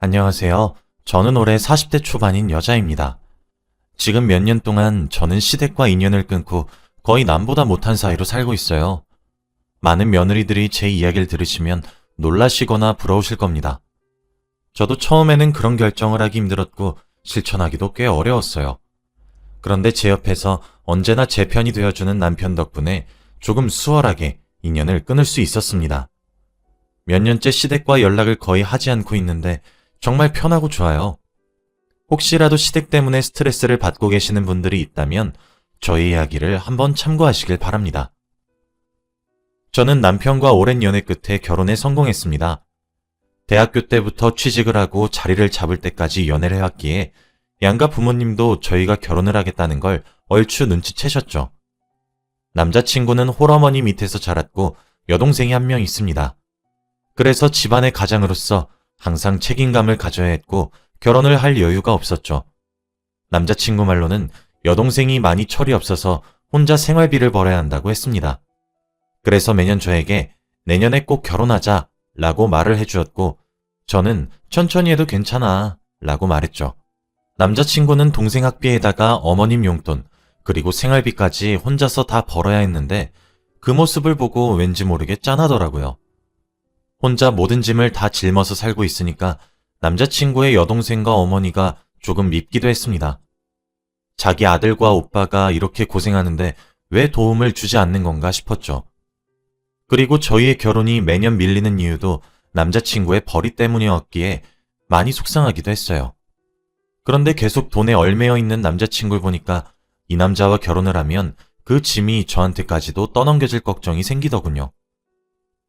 안녕하세요. 저는 올해 40대 초반인 여자입니다. 지금 몇 년 동안 저는 시댁과 인연을 끊고 거의 남보다 못한 사이로 살고 있어요. 많은 며느리들이 제 이야기를 들으시면 놀라시거나 부러우실 겁니다. 저도 처음에는 그런 결정을 하기 힘들었고 실천하기도 꽤 어려웠어요. 그런데 제 옆에서 언제나 제 편이 되어주는 남편 덕분에 조금 수월하게 인연을 끊을 수 있었습니다. 몇 년째 시댁과 연락을 거의 하지 않고 있는데 정말 편하고 좋아요. 혹시라도 시댁 때문에 스트레스를 받고 계시는 분들이 있다면 저희 이야기를 한번 참고하시길 바랍니다. 저는 남편과 오랜 연애 끝에 결혼에 성공했습니다. 대학교 때부터 취직을 하고 자리를 잡을 때까지 연애를 해왔기에 양가 부모님도 저희가 결혼을 하겠다는 걸 얼추 눈치채셨죠. 남자친구는 홀어머니 밑에서 자랐고 여동생이 한 명 있습니다. 그래서 집안의 가장으로서 항상 책임감을 가져야 했고 결혼을 할 여유가 없었죠. 남자친구 말로는 여동생이 많이 철이 없어서 혼자 생활비를 벌어야 한다고 했습니다. 그래서 매년 저에게 내년에 꼭 결혼하자 라고 말을 해주었고 저는 천천히 해도 괜찮아 라고 말했죠. 남자친구는 동생 학비에다가 어머님 용돈 그리고 생활비까지 혼자서 다 벌어야 했는데 그 모습을 보고 왠지 모르게 짠하더라고요. 혼자 모든 짐을 다 짊어서 살고 있으니까 남자친구의 여동생과 어머니가 조금 밉기도 했습니다. 자기 아들과 오빠가 이렇게 고생하는데 왜 도움을 주지 않는 건가 싶었죠. 그리고 저희의 결혼이 매년 밀리는 이유도 남자친구의 벌이 때문이었기에 많이 속상하기도 했어요. 그런데 계속 돈에 얽매여 있는 남자친구를 보니까 이 남자와 결혼을 하면 그 짐이 저한테까지도 떠넘겨질 걱정이 생기더군요.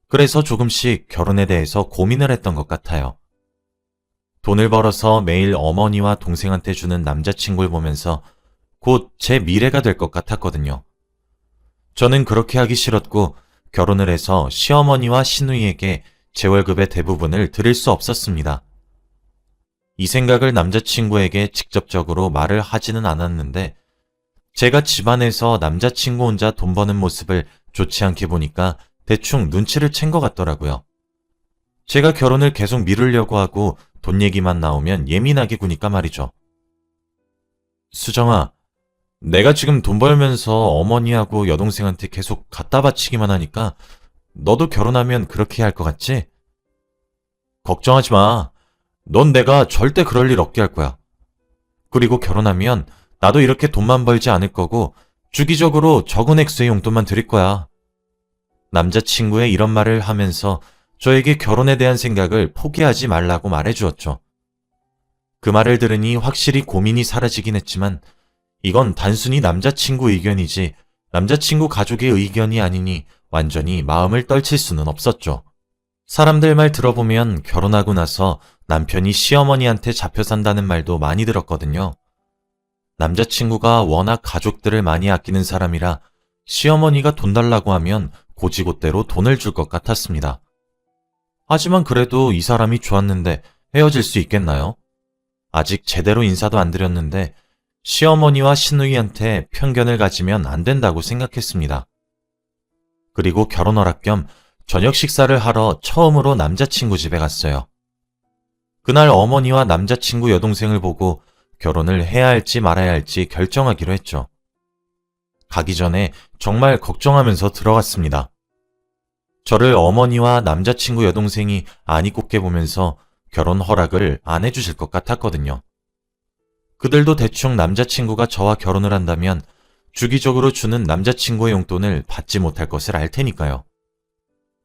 그래서 조금씩 결혼에 대해서 고민을 했던 것 같아요. 돈을 벌어서 매일 어머니와 동생한테 주는 남자친구를 보면서 곧 제 미래가 될 것 같았거든요. 저는 그렇게 하기 싫었고 결혼을 해서 시어머니와 시누이에게 제 월급의 대부분을 드릴 수 없었습니다. 이 생각을 남자친구에게 직접적으로 말을 하지는 않았는데 제가 집안에서 남자친구 혼자 돈 버는 모습을 좋지 않게 보니까 대충 눈치를 챈 것 같더라고요. 제가 결혼을 계속 미루려고 하고 돈 얘기만 나오면 예민하게 구니까 말이죠. 수정아, 내가 지금 돈 벌면서 어머니하고 여동생한테 계속 갖다 바치기만 하니까 너도 결혼하면 그렇게 할 것 같지? 걱정하지 마. 넌 내가 절대 그럴 일 없게 할 거야. 그리고 결혼하면 나도 이렇게 돈만 벌지 않을 거고 주기적으로 적은 액수의 용돈만 드릴 거야. 남자친구의 이런 말을 하면서 저에게 결혼에 대한 생각을 포기하지 말라고 말해주었죠. 그 말을 들으니 확실히 고민이 사라지긴 했지만 이건 단순히 남자친구 의견이지 남자친구 가족의 의견이 아니니 완전히 마음을 떨칠 수는 없었죠. 사람들 말 들어보면 결혼하고 나서 남편이 시어머니한테 잡혀 산다는 말도 많이 들었거든요. 남자친구가 워낙 가족들을 많이 아끼는 사람이라 시어머니가 돈 달라고 하면 고지고대로 돈을 줄 것 같았습니다. 하지만 그래도 이 사람이 좋았는데 헤어질 수 있겠나요? 아직 제대로 인사도 안 드렸는데 시어머니와 시누이한테 편견을 가지면 안 된다고 생각했습니다. 그리고 결혼 허락 겸 저녁 식사를 하러 처음으로 남자친구 집에 갔어요. 그날 어머니와 남자친구 여동생을 보고 결혼을 해야 할지 말아야 할지 결정하기로 했죠. 가기 전에 정말 걱정하면서 들어갔습니다. 저를 어머니와 남자친구 여동생이 아니 곱게 보면서 결혼 허락을 안 해주실 것 같았거든요. 그들도 대충 남자친구가 저와 결혼을 한다면 주기적으로 주는 남자친구의 용돈을 받지 못할 것을 알 테니까요.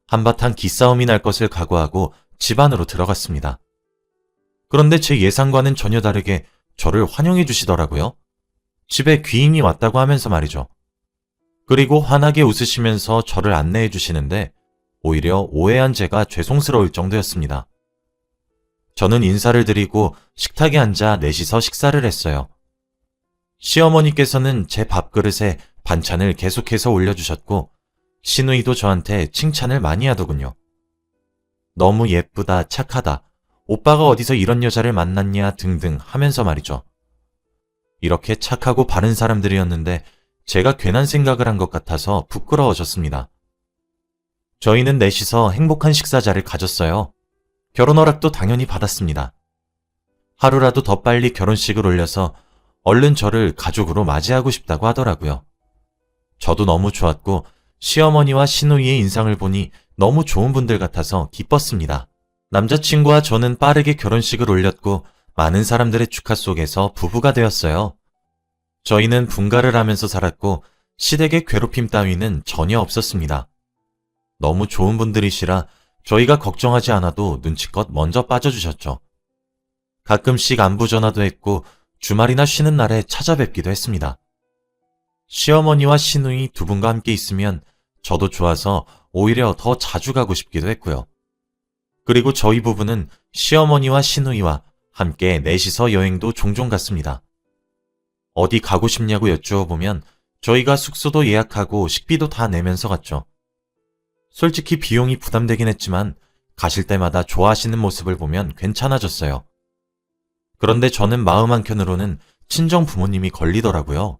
한바탕 기싸움이 날 것을 각오하고 집 안으로 들어갔습니다. 그런데 제 예상과는 전혀 다르게 저를 환영해 주시더라고요. 집에 귀인이 왔다고 하면서 말이죠. 그리고 환하게 웃으시면서 저를 안내해 주시는데 오히려 오해한 제가 죄송스러울 정도였습니다. 저는 인사를 드리고 식탁에 앉아 넷이서 식사를 했어요. 시어머니께서는 제 밥그릇에 반찬을 계속해서 올려주셨고 시누이도 저한테 칭찬을 많이 하더군요. 너무 예쁘다, 착하다, 오빠가 어디서 이런 여자를 만났냐 등등 하면서 말이죠. 이렇게 착하고 바른 사람들이었는데 제가 괜한 생각을 한 것 같아서 부끄러워졌습니다. 저희는 넷이서 행복한 식사자를 가졌어요. 결혼 허락도 당연히 받았습니다. 하루라도 더 빨리 결혼식을 올려서 얼른 저를 가족으로 맞이하고 싶다고 하더라고요. 저도 너무 좋았고 시어머니와 시누이의 인상을 보니 너무 좋은 분들 같아서 기뻤습니다. 남자친구와 저는 빠르게 결혼식을 올렸고 많은 사람들의 축하 속에서 부부가 되었어요. 저희는 분가를 하면서 살았고 시댁의 괴롭힘 따위는 전혀 없었습니다. 너무 좋은 분들이시라 저희가 걱정하지 않아도 눈치껏 먼저 빠져주셨죠. 가끔씩 안부 전화도 했고 주말이나 쉬는 날에 찾아뵙기도 했습니다. 시어머니와 시누이 두 분과 함께 있으면 저도 좋아서 오히려 더 자주 가고 싶기도 했고요. 그리고 저희 부부는 시어머니와 시누이와 함께 넷이서 여행도 종종 갔습니다. 어디 가고 싶냐고 여쭈어 보면 저희가 숙소도 예약하고 식비도 다 내면서 갔죠. 솔직히 비용이 부담되긴 했지만 가실 때마다 좋아하시는 모습을 보면 괜찮아졌어요. 그런데 저는 마음 한켠으로는 친정 부모님이 걸리더라고요.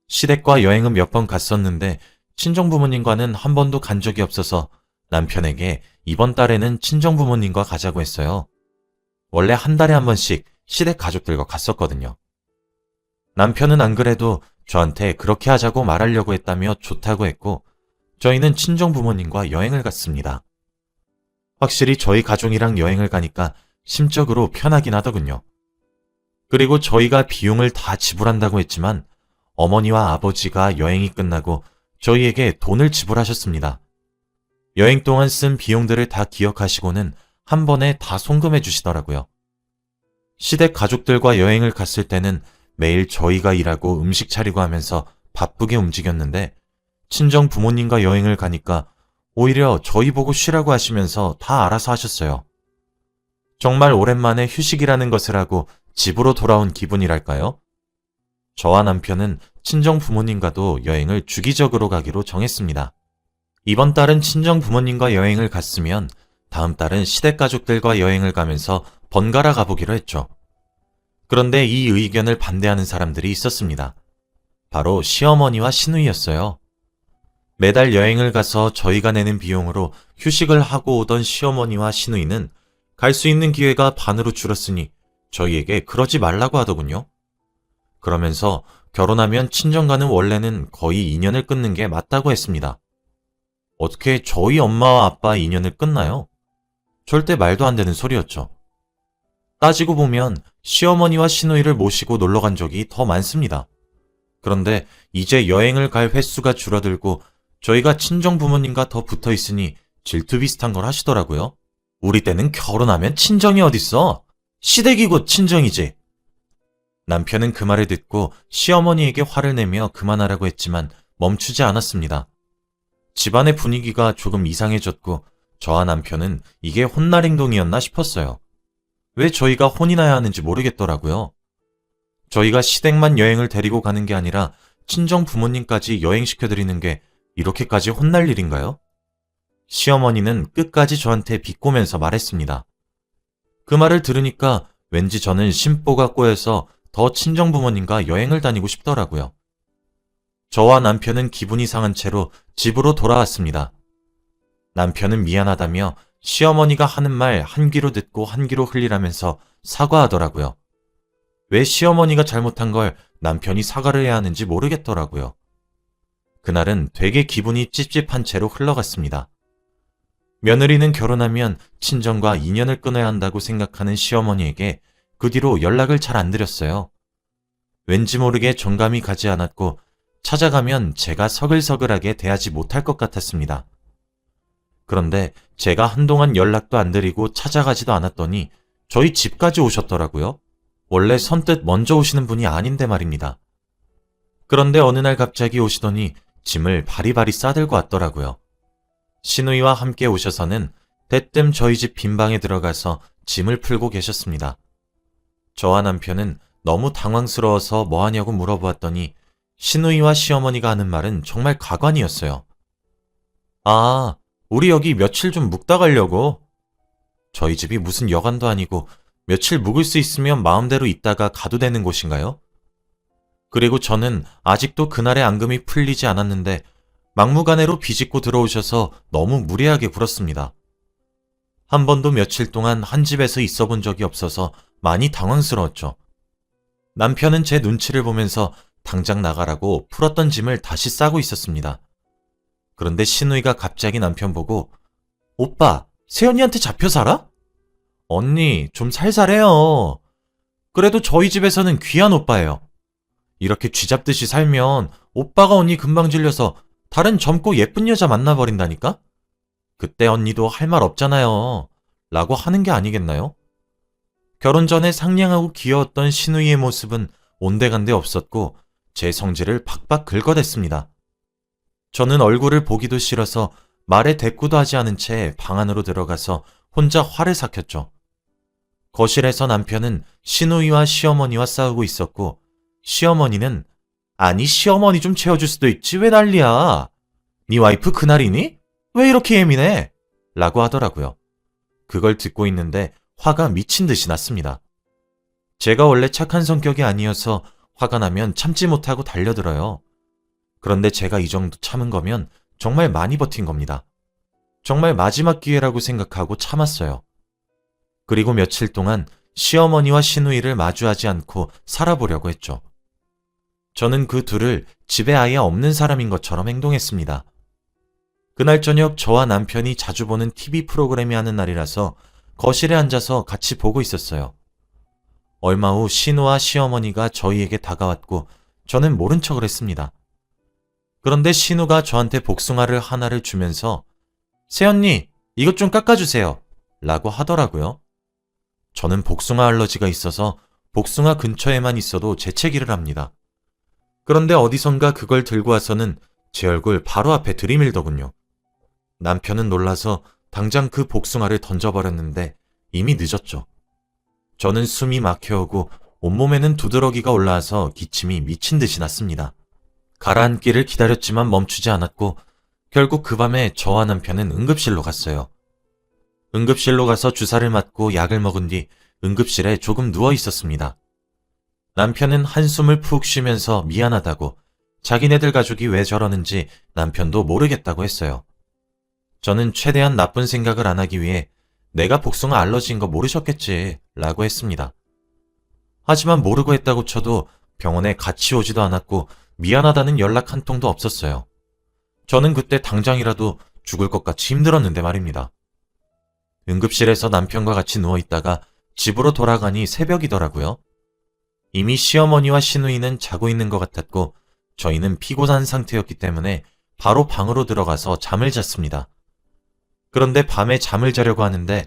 시댁과 여행은 몇 번 갔었는데 친정 부모님과는 한 번도 간 적이 없어서 남편에게 이번 달에는 친정 부모님과 가자고 했어요. 원래 한 달에 한 번씩 시댁 가족들과 갔었거든요. 남편은 안 그래도 저한테 그렇게 하자고 말하려고 했다며 좋다고 했고 저희는 친정 부모님과 여행을 갔습니다. 확실히 저희 가족이랑 여행을 가니까 심적으로 편하긴 하더군요. 그리고 저희가 비용을 다 지불한다고 했지만 어머니와 아버지가 여행이 끝나고 저희에게 돈을 지불하셨습니다. 여행 동안 쓴 비용들을 다 기억하시고는 한 번에 다 송금해 주시더라고요. 시댁 가족들과 여행을 갔을 때는 매일 저희가 일하고 음식 차리고 하면서 바쁘게 움직였는데 친정 부모님과 여행을 가니까 오히려 저희 보고 쉬라고 하시면서 다 알아서 하셨어요. 정말 오랜만에 휴식이라는 것을 하고 집으로 돌아온 기분이랄까요? 저와 남편은 친정 부모님과도 여행을 주기적으로 가기로 정했습니다. 이번 달은 친정 부모님과 여행을 갔으면 다음 달은 시댁 가족들과 여행을 가면서 번갈아 가보기로 했죠. 그런데 이 의견을 반대하는 사람들이 있었습니다. 바로 시어머니와 시누이였어요. 매달 여행을 가서 저희가 내는 비용으로 휴식을 하고 오던 시어머니와 시누이는 갈 수 있는 기회가 반으로 줄었으니 저희에게 그러지 말라고 하더군요. 그러면서 결혼하면 친정과는 원래는 거의 인연을 끊는 게 맞다고 했습니다. 어떻게 저희 엄마와 아빠 인연을 끊나요? 절대 말도 안 되는 소리였죠. 따지고 보면 시어머니와 시누이를 모시고 놀러 간 적이 더 많습니다. 그런데 이제 여행을 갈 횟수가 줄어들고 저희가 친정 부모님과 더 붙어 있으니 질투 비슷한 걸 하시더라고요. 우리 때는 결혼하면 친정이 어딨어? 시댁이고 친정이지. 남편은 그 말을 듣고 시어머니에게 화를 내며 그만하라고 했지만 멈추지 않았습니다. 집안의 분위기가 조금 이상해졌고 저와 남편은 이게 혼날 행동이었나 싶었어요. 왜 저희가 혼이 나야 하는지 모르겠더라고요. 저희가 시댁만 여행을 데리고 가는 게 아니라 친정 부모님까지 여행시켜드리는 게 이렇게까지 혼날 일인가요? 시어머니는 끝까지 저한테 비꼬면서 말했습니다. 그 말을 들으니까 왠지 저는 심보가 꼬여서 더 친정 부모님과 여행을 다니고 싶더라고요. 저와 남편은 기분이 상한 채로 집으로 돌아왔습니다. 남편은 미안하다며 시어머니가 하는 말 한 귀로 듣고 한 귀로 흘리라면서 사과하더라고요. 왜 시어머니가 잘못한 걸 남편이 사과를 해야 하는지 모르겠더라고요. 그날은 되게 기분이 찝찝한 채로 흘러갔습니다. 며느리는 결혼하면 친정과 인연을 끊어야 한다고 생각하는 시어머니에게 그 뒤로 연락을 잘 안 드렸어요. 왠지 모르게 정감이 가지 않았고 찾아가면 제가 서글서글하게 대하지 못할 것 같았습니다. 그런데 제가 한동안 연락도 안 드리고 찾아가지도 않았더니 저희 집까지 오셨더라고요. 원래 선뜻 먼저 오시는 분이 아닌데 말입니다. 그런데 어느 날 갑자기 오시더니 짐을 바리바리 싸들고 왔더라고요. 시누이와 함께 오셔서는 대뜸 저희 집 빈방에 들어가서 짐을 풀고 계셨습니다. 저와 남편은 너무 당황스러워서 뭐 하냐고 물어보았더니 시누이와 시어머니가 하는 말은 정말 가관이었어요. 아, 우리 여기 며칠 좀 묵다 가려고. 저희 집이 무슨 여관도 아니고 며칠 묵을 수 있으면 마음대로 있다가 가도 되는 곳인가요? 그리고 저는 아직도 그날의 앙금이 풀리지 않았는데 막무가내로 비집고 들어오셔서 너무 무례하게 굴었습니다. 한 번도 며칠 동안 한 집에서 있어 본 적이 없어서 많이 당황스러웠죠. 남편은 제 눈치를 보면서 당장 나가라고 풀었던 짐을 다시 싸고 있었습니다. 그런데 신우이가 갑자기 남편 보고 오빠, 세연이한테 잡혀 살아? 언니, 좀 살살해요. 그래도 저희 집에서는 귀한 오빠예요. 이렇게 쥐잡듯이 살면 오빠가 언니 금방 질려서 다른 젊고 예쁜 여자 만나버린다니까? 그때 언니도 할 말 없잖아요. 라고 하는 게 아니겠나요? 결혼 전에 상냥하고 귀여웠던 신우이의 모습은 온데간데 없었고 제 성질을 박박 긁어댔습니다. 저는 얼굴을 보기도 싫어서 말에 대꾸도 하지 않은 채 방 안으로 들어가서 혼자 화를 삭혔죠. 거실에서 남편은 신우이와 시어머니와 싸우고 있었고 시어머니는 아니 시어머니 좀 채워줄 수도 있지 왜 난리야. 네 와이프 그날이니? 왜 이렇게 예민해? 라고 하더라고요. 그걸 듣고 있는데 화가 미친 듯이 났습니다. 제가 원래 착한 성격이 아니어서 화가 나면 참지 못하고 달려들어요. 그런데 제가 이 정도 참은 거면 정말 많이 버틴 겁니다. 정말 마지막 기회라고 생각하고 참았어요. 그리고 며칠 동안 시어머니와 시누이를 마주하지 않고 살아보려고 했죠. 저는 그 둘을 집에 아예 없는 사람인 것처럼 행동했습니다. 그날 저녁 저와 남편이 자주 보는 TV 프로그램이 하는 날이라서 거실에 앉아서 같이 보고 있었어요. 얼마 후 신우와 시어머니가 저희에게 다가왔고 저는 모른 척을 했습니다. 그런데 신우가 저한테 복숭아를 하나를 주면서 새언니, 이것 좀 깎아주세요. 라고 하더라고요. 저는 복숭아 알러지가 있어서 복숭아 근처에만 있어도 재채기를 합니다. 그런데 어디선가 그걸 들고 와서는 제 얼굴 바로 앞에 들이밀더군요. 남편은 놀라서 당장 그 복숭아를 던져버렸는데 이미 늦었죠. 저는 숨이 막혀오고 온몸에는 두드러기가 올라와서 기침이 미친 듯이 났습니다. 가라앉기를 기다렸지만 멈추지 않았고 결국 그 밤에 저와 남편은 응급실로 갔어요. 응급실로 가서 주사를 맞고 약을 먹은 뒤 응급실에 조금 누워 있었습니다. 남편은 한숨을 푹 쉬면서 미안하다고 자기네들 가족이 왜 저러는지 남편도 모르겠다고 했어요. 저는 최대한 나쁜 생각을 안 하기 위해 내가 복숭아 알러지인 거 모르셨겠지 라고 했습니다. 하지만 모르고 했다고 쳐도 병원에 같이 오지도 않았고 미안하다는 연락 한 통도 없었어요. 저는 그때 당장이라도 죽을 것 같이 힘들었는데 말입니다. 응급실에서 남편과 같이 누워있다가 집으로 돌아가니 새벽이더라고요. 이미 시어머니와 시누이는 자고 있는 것 같았고 저희는 피곤한 상태였기 때문에 바로 방으로 들어가서 잠을 잤습니다. 그런데 밤에 잠을 자려고 하는데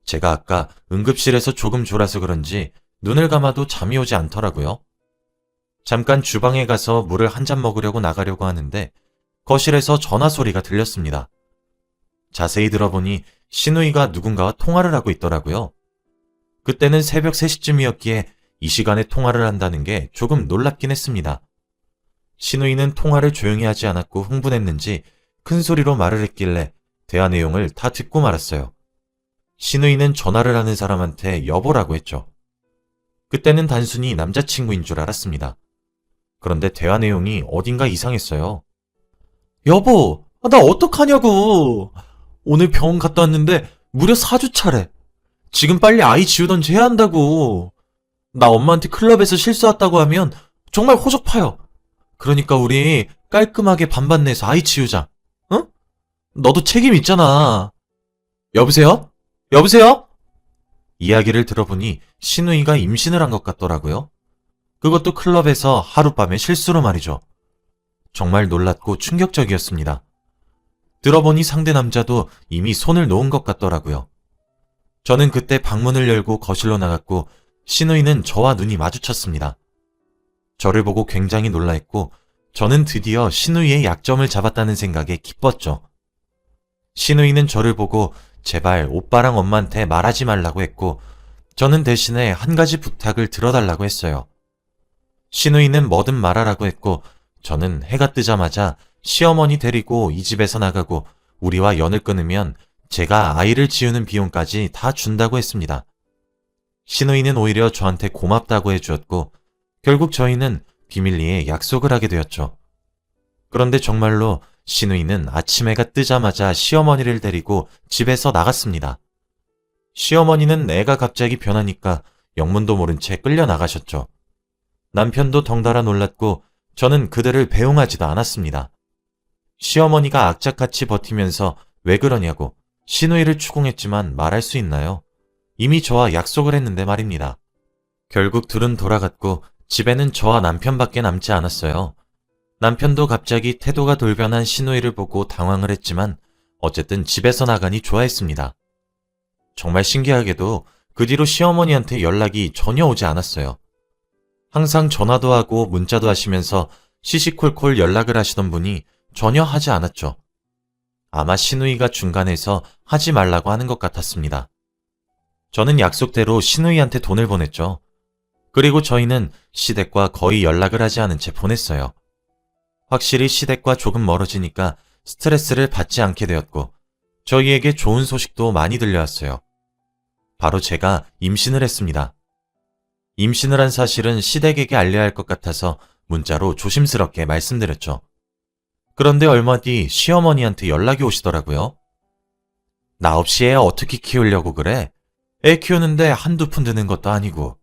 제가 아까 응급실에서 조금 졸아서 그런지 눈을 감아도 잠이 오지 않더라고요. 잠깐 주방에 가서 물을 한 잔 먹으려고 나가려고 하는데 거실에서 전화 소리가 들렸습니다. 자세히 들어보니 시누이가 누군가와 통화를 하고 있더라고요. 그때는 새벽 3시쯤이었기에 이 시간에 통화를 한다는 게 조금 놀랍긴 했습니다. 시누이는 통화를 조용히 하지 않았고 흥분했는지 큰 소리로 말을 했길래 대화 내용을 다 듣고 말았어요. 시누이는 전화를 하는 사람한테 여보라고 했죠. 그때는 단순히 남자친구인 줄 알았습니다. 그런데 대화 내용이 어딘가 이상했어요. 여보, 나 어떡하냐고. 오늘 병원 갔다 왔는데 무려 4주차래. 지금 빨리 아이 지우던지 해야 한다고. 나 엄마한테 클럽에서 실수 왔다고 하면 정말 호적파요. 그러니까 우리 깔끔하게 반반 내서 아이 지우자. 응? 너도 책임 있잖아. 여보세요? 여보세요? 이야기를 들어보니 시누이가 임신을 한 것 같더라고요. 그것도 클럽에서 하룻밤에 실수로 말이죠. 정말 놀랍고 충격적이었습니다. 들어보니 상대 남자도 이미 손을 놓은 것 같더라고요. 저는 그때 방문을 열고 거실로 나갔고 시누이는 저와 눈이 마주쳤습니다. 저를 보고 굉장히 놀라했고 저는 드디어 시누이의 약점을 잡았다는 생각에 기뻤죠. 시누이는 저를 보고 제발 오빠랑 엄마한테 말하지 말라고 했고 저는 대신에 한 가지 부탁을 들어달라고 했어요. 시누이는 뭐든 말하라고 했고 저는 해가 뜨자마자 시어머니 데리고 이 집에서 나가고 우리와 연을 끊으면 제가 아이를 지우는 비용까지 다 준다고 했습니다. 시누이는 오히려 저한테 고맙다고 해주었고 결국 저희는 비밀리에 약속을 하게 되었죠. 그런데 정말로 시누이는 아침 해가 뜨자마자 시어머니를 데리고 집에서 나갔습니다. 시어머니는 애가 갑자기 변하니까 영문도 모른 채 끌려 나가셨죠. 남편도 덩달아 놀랐고 저는 그들을 배웅하지도 않았습니다. 시어머니가 악착같이 버티면서 왜 그러냐고 시누이를 추궁했지만 말할 수 있나요? 이미 저와 약속을 했는데 말입니다. 결국 둘은 돌아갔고 집에는 저와 남편밖에 남지 않았어요. 남편도 갑자기 태도가 돌변한 시누이를 보고 당황을 했지만 어쨌든 집에서 나가니 좋아했습니다. 정말 신기하게도 그 뒤로 시어머니한테 연락이 전혀 오지 않았어요. 항상 전화도 하고 문자도 하시면서 시시콜콜 연락을 하시던 분이 전혀 하지 않았죠. 아마 시누이가 중간에서 하지 말라고 하는 것 같았습니다. 저는 약속대로 시누이한테 돈을 보냈죠. 그리고 저희는 시댁과 거의 연락을 하지 않은 채 보냈어요. 확실히 시댁과 조금 멀어지니까 스트레스를 받지 않게 되었고 저희에게 좋은 소식도 많이 들려왔어요. 바로 제가 임신을 했습니다. 임신을 한 사실은 시댁에게 알려야 할 것 같아서 문자로 조심스럽게 말씀드렸죠. 그런데 얼마 뒤 시어머니한테 연락이 오시더라고요. 나 없이 애 어떻게 키우려고 그래? 애 키우는데 한두 푼 드는 것도 아니고.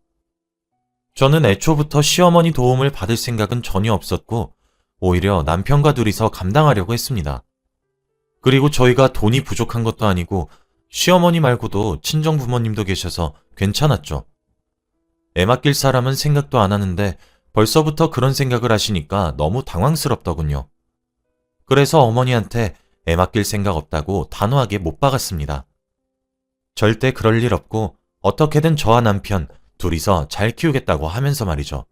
저는 애초부터 시어머니 도움을 받을 생각은 전혀 없었고 오히려 남편과 둘이서 감당하려고 했습니다. 그리고 저희가 돈이 부족한 것도 아니고 시어머니 말고도 친정 부모님도 계셔서 괜찮았죠. 애 맡길 사람은 생각도 안 하는데 벌써부터 그런 생각을 하시니까 너무 당황스럽더군요. 그래서 어머니한테 애 맡길 생각 없다고 단호하게 못 박았습니다. 절대 그럴 일 없고 어떻게든 저와 남편 둘이서 잘 키우겠다고 하면서 말이죠.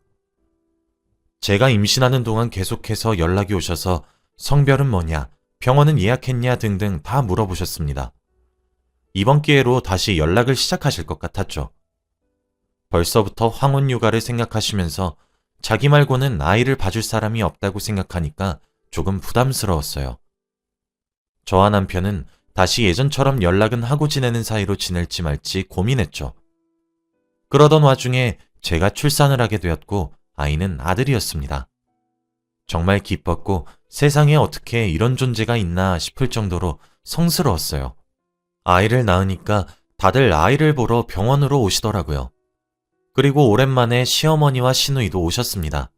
제가 임신하는 동안 계속해서 연락이 오셔서 성별은 뭐냐, 병원은 예약했냐 등등 다 물어보셨습니다. 이번 기회로 다시 연락을 시작하실 것 같았죠. 벌써부터 황혼 육아를 생각하시면서 자기 말고는 아이를 봐줄 사람이 없다고 생각하니까 조금 부담스러웠어요. 저와 남편은 다시 예전처럼 연락은 하고 지내는 사이로 지낼지 말지 고민했죠. 그러던 와중에 제가 출산을 하게 되었고 아이는 아들이었습니다. 정말 기뻤고 세상에 어떻게 이런 존재가 있나 싶을 정도로 성스러웠어요. 아이를 낳으니까 다들 아이를 보러 병원으로 오시더라고요. 그리고 오랜만에 시어머니와 시누이도 오셨습니다.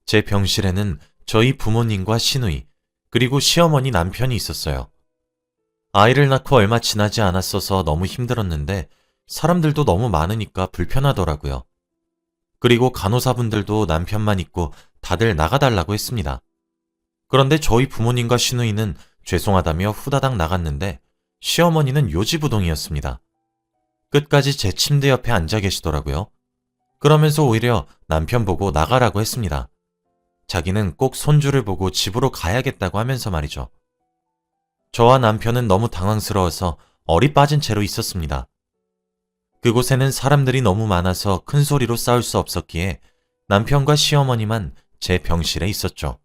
제 병실에는 저희 부모님과 시누이, 그리고 시어머니 남편이 있었어요. 아이를 낳고 얼마 지나지 않았어서 너무 힘들었는데 사람들도 너무 많으니까 불편하더라고요. 그리고 간호사분들도 남편만 있고 다들 나가달라고 했습니다. 그런데 저희 부모님과 시누이는 죄송하다며 후다닥 나갔는데 시어머니는 요지부동이었습니다. 끝까지 제 침대 옆에 앉아 계시더라고요. 그러면서 오히려 남편 보고 나가라고 했습니다. 자기는 꼭 손주를 보고 집으로 가야겠다고 하면서 말이죠. 저와 남편은 너무 당황스러워서 얼이 빠진 채로 있었습니다. 그곳에는 사람들이 너무 많아서 큰 소리로 싸울 수 없었기에 남편과 시어머니만 제 병실에 있었죠.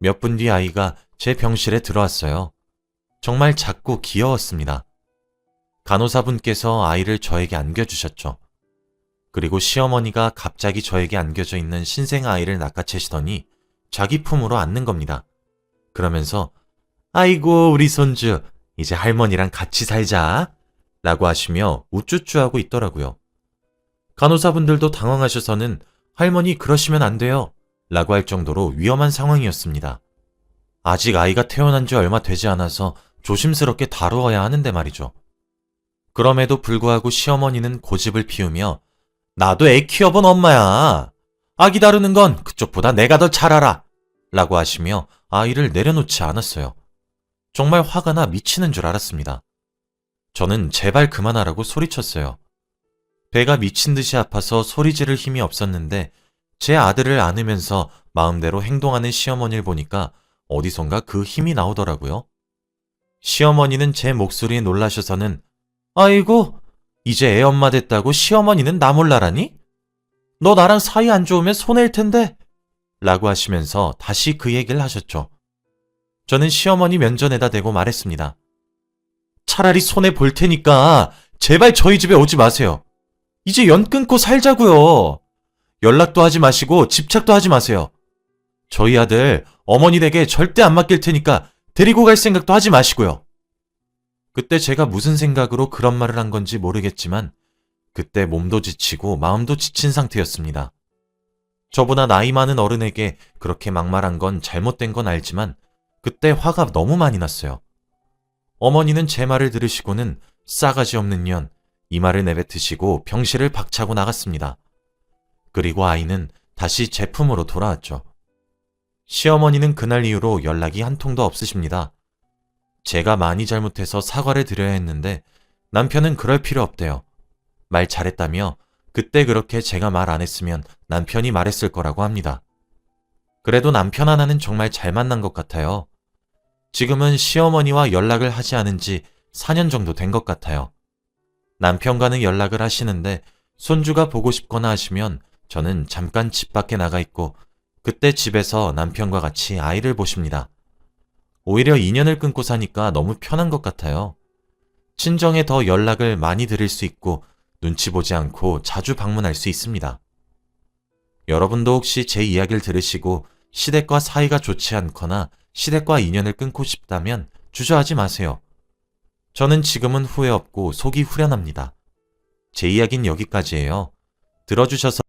몇 분 뒤 아이가 제 병실에 들어왔어요. 정말 작고 귀여웠습니다. 간호사분께서 아이를 저에게 안겨주셨죠. 그리고 시어머니가 갑자기 저에게 안겨져 있는 신생 아이를 낚아채시더니 자기 품으로 안는 겁니다. 그러면서 아이고 우리 손주 이제 할머니랑 같이 살자 라고 하시며 우쭈쭈하고 있더라고요. 간호사분들도 당황하셔서는 할머니 그러시면 안 돼요 라고 할 정도로 위험한 상황이었습니다. 아직 아이가 태어난 지 얼마 되지 않아서 조심스럽게 다루어야 하는데 말이죠. 그럼에도 불구하고 시어머니는 고집을 피우며 나도 애 키워본 엄마야. 아기 다루는 건 그쪽보다 내가 더 잘 알아. 라고 하시며 아이를 내려놓지 않았어요. 정말 화가 나 미치는 줄 알았습니다. 저는 제발 그만하라고 소리쳤어요. 배가 미친 듯이 아파서 소리 지를 힘이 없었는데 제 아들을 안으면서 마음대로 행동하는 시어머니를 보니까 어디선가 그 힘이 나오더라고요. 시어머니는 제 목소리에 놀라셔서는 아이고 이제 애 엄마 됐다고 시어머니는 나 몰라라니? 너 나랑 사이 안 좋으면 손해일 텐데 라고 하시면서 다시 그 얘기를 하셨죠. 저는 시어머니 면전에다 대고 말했습니다. 차라리 손해 볼 테니까 제발 저희 집에 오지 마세요. 이제 연 끊고 살자고요. 연락도 하지 마시고 집착도 하지 마세요. 저희 아들 어머니 댁에 절대 안 맡길 테니까 데리고 갈 생각도 하지 마시고요. 그때 제가 무슨 생각으로 그런 말을 한 건지 모르겠지만 그때 몸도 지치고 마음도 지친 상태였습니다. 저보다 나이 많은 어른에게 그렇게 막말한 건 잘못된 건 알지만 그때 화가 너무 많이 났어요. 어머니는 제 말을 들으시고는 싸가지 없는 년, 이 말을 내뱉으시고 병실을 박차고 나갔습니다. 그리고 아이는 다시 제 품으로 돌아왔죠. 시어머니는 그날 이후로 연락이 한 통도 없으십니다. 제가 많이 잘못해서 사과를 드려야 했는데 남편은 그럴 필요 없대요. 말 잘했다며 그때 그렇게 제가 말 안 했으면 남편이 말했을 거라고 합니다. 그래도 남편 하나는 정말 잘 만난 것 같아요. 지금은 시어머니와 연락을 하지 않은 지 4년 정도 된 것 같아요. 남편과는 연락을 하시는데 손주가 보고 싶거나 하시면 저는 잠깐 집 밖에 나가 있고 그때 집에서 남편과 같이 아이를 보십니다. 오히려 인연을 끊고 사니까 너무 편한 것 같아요. 친정에 더 연락을 많이 드릴 수 있고 눈치 보지 않고 자주 방문할 수 있습니다. 여러분도 혹시 제 이야기를 들으시고 시댁과 사이가 좋지 않거나 시댁과 인연을 끊고 싶다면 주저하지 마세요. 저는 지금은 후회 없고 속이 후련합니다. 제 이야기는 여기까지예요. 들어주셔서